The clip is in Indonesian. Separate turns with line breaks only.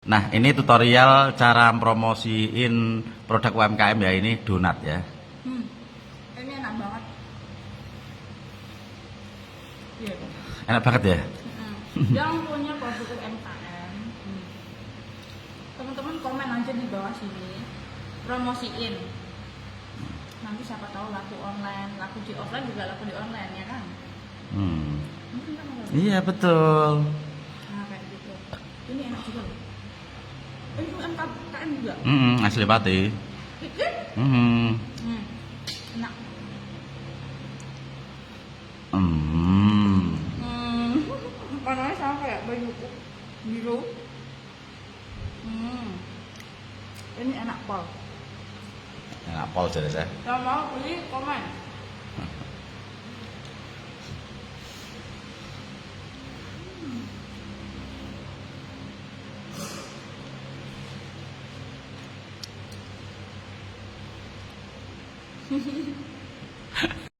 Nah, ini tutorial cara promosiin produk UMKM ya, ini donat ya.
Ini enak banget. Iya.
Enak banget ya.
Yang punya produk UMKM, teman-teman komen aja di bawah sini, promosiin. Nanti siapa tahu laku online, laku di offline juga laku di online ya kan? Mungkin kan ada.
Iya betul.
Nah kayak gitu. Ini enak juga loh. Ini UMKM juga.
Asli pati.
Pikir? Enak. Warnanya sama kayak bajuku biru. Ini enak pol.
Enak pol jadi saya.
Yang mau beli komen.